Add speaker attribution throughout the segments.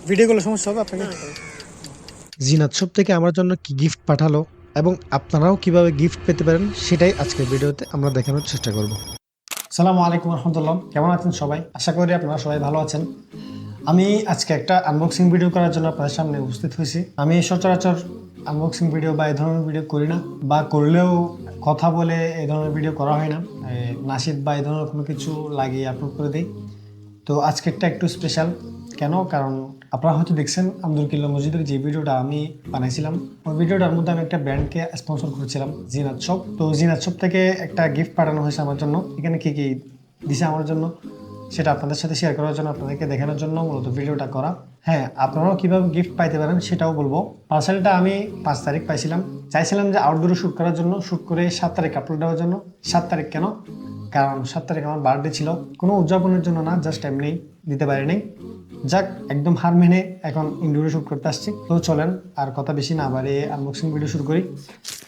Speaker 1: Video করলে সমস্যা হবে আপনাকে?
Speaker 2: জিনাত শপ থেকে আমার জন্য কি গিফট পাঠালো এবং আপনারাও কিভাবে গিফট পেতে পারেন সেটাই আজকের ভিডিওতে আমরা দেখানোর চেষ্টা করব।
Speaker 1: সালামু আলাইকুম রহমতুল্লাহ, কেমন আছেন সবাই? আশা করি আপনারা সবাই ভালো আছেন। আমি আজকে একটা আনবক্সিং ভিডিও করার জন্য আপনাদের সামনে উপস্থিত হয়েছি। আমি সচরাচর আনবক্সিং ভিডিও বা এই ধরনের ভিডিও করি না, বা করলেও কথা বলে এই ধরনের ভিডিও করা হয় না। নাশিদ বা এই ধরনের কোনো কিছু লাগিয়ে আপলোড করে দিই। তো আজকেরটা একটু স্পেশাল। কেন? কারণ আপনারা হয়তো দেখছেন আব্দুল কিল্লা মসজিদের যে ভিডিওটা আমি বানাইছিলাম, ওই ভিডিওটার মধ্যে আমি একটা ব্র্যান্ডকে স্পন্সর করেছিলাম, জিনাত শপ। তো জিনাত শপ থেকে একটা গিফট পাঠানো হয়েছে আমার জন্য। এখানে কী কী দিছে আমার জন্য সেটা আপনাদের সাথে শেয়ার করার জন্য, আপনাদেরকে দেখানোর জন্য মূলত ভিডিওটা করা। হ্যাঁ, আপনারাও কীভাবে গিফট পাইতে পারেন সেটাও বলবো। পার্সেলটা আমি 5 তারিখ পাইছিলাম। চাইছিলাম যে আউটডোরে শ্যুট করার জন্য, শ্যুট করে 7 তারিখ আপলোড দেওয়ার জন্য। 7 তারিখ কেন? কারণ 7 তারিখ আমার বার্থডে ছিল, কোনো উদযাপনের জন্য না, জাস্ট এমনি দিতে পারিনি। যাক, একদম হার মেনে এখন ইনডোরে শ্যুট করতে আসছি। তো চলেন আর কথা বেশি না বাড়িয়ে আনবক্সিং ভিডিও শুরু করি।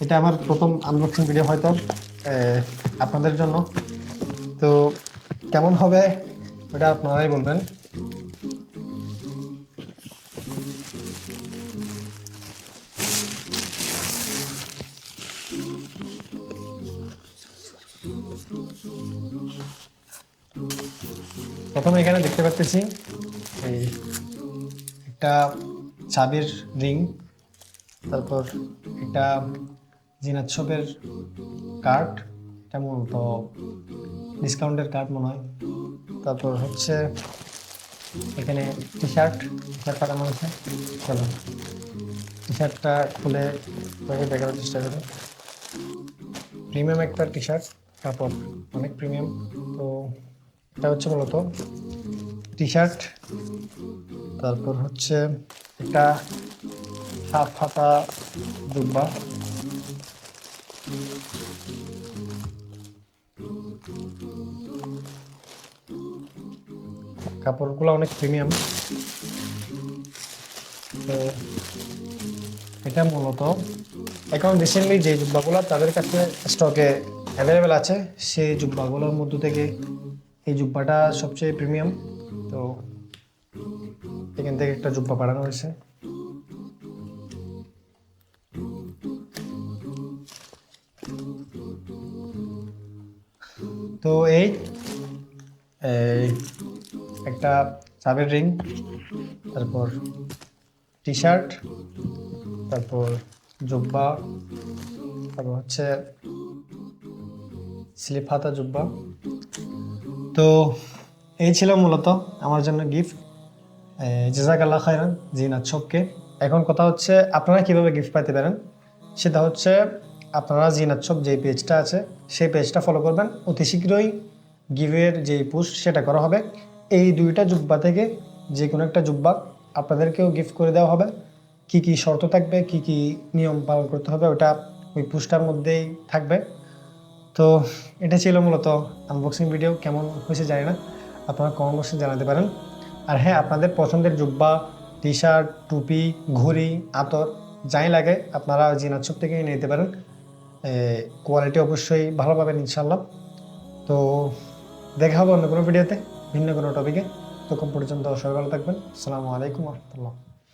Speaker 1: এটা আমার প্রথম আনবক্সিং ভিডিও হয়তো আপনাদের জন্য। তো কেমন হবে ওটা আপনারাই বলবেন। প্রথমে এখানে দেখতে পাচ্ছি এই একটা চাবির রিং, তারপর একটা জিনাত শপের কার্ড, এটা মূলত ডিসকাউন্টের কার্ড মনে হয়। তারপর হচ্ছে এখানে টি শার্ট পাঠানো হয়েছে। চলো টি শার্টটা খুলে দেখার চেষ্টা করি। প্রিমিয়াম একটা টি শার্ট, কাপড় অনেক প্রিমিয়াম। তো এটা হচ্ছে মূলত টি শার্ট। তারপর হচ্ছে একটা সাত হাতা জুব্বা, কাপড়গুলো অনেক প্রিমিয়াম। তো এটা মূলত এখন রিসেন্টলি যে জুব্বাগুলো তাদের কাছে স্টকে অ্যাভেলেবেল আছে, সেই জুব্বাগুলোর মধ্য থেকে এই জুব্বাটা সবচেয়ে প্রিমিয়াম। তো এখান থেকে একটা জুব্বা পাঠানো হয়েছে। তো এই একটা চাবির রিং, তারপর টি শার্ট, তারপর জুব্বা, তারপর হচ্ছে স্লিপ হাতা জুব্বা। তো এই ছিল মূলত আমার জন্য গিফট। জাযাকাল্লাহ খাইরান জিনাত শপকে। এখন কথা হচ্ছে আপনারা কিভাবে গিফট পাইতে পারেন, সেটা হচ্ছে আপনারা জিনাত শপ যে পেজটা আছে সেই পেজটা ফলো করবেন। অতি শীঘ্রই গিভের যে পোস্ট সেটা করা হবে। এই দুইটা জুব্বা থেকে যে কোনো একটা জুব্বা আপনাদেরকেও গিফট করে দেওয়া হবে। কি কি শর্ত থাকবে, কি কি নিয়ম পালন করতে হবে, ওটা ওই পোস্টটার মধ্যেই থাকবে। তো এটা ছিল মূলত আনবক্সিং ভিডিও। কেমন হয়েছে জানি না, আপনারা কমেন্ট বক্সে জানাতে পারেন। আর হ্যাঁ, আপনাদের পছন্দের জুব্বা, টি শার্ট, টুপি, ঘড়ি, আতর যাই লাগে আপনারা জিনাত শপ থেকে নিতে পারেন। কোয়ালিটি অবশ্যই ভালো পাবেন ইনশাল্লাহ। তো দেখা হবে অন্য কোনো ভিডিওতে, ভিন্ন কোনো টপিকে। তখন পর্যন্ত সবাই ভালো থাকবেন। আসসালামু আলাইকুম রহমতুল্লাহ।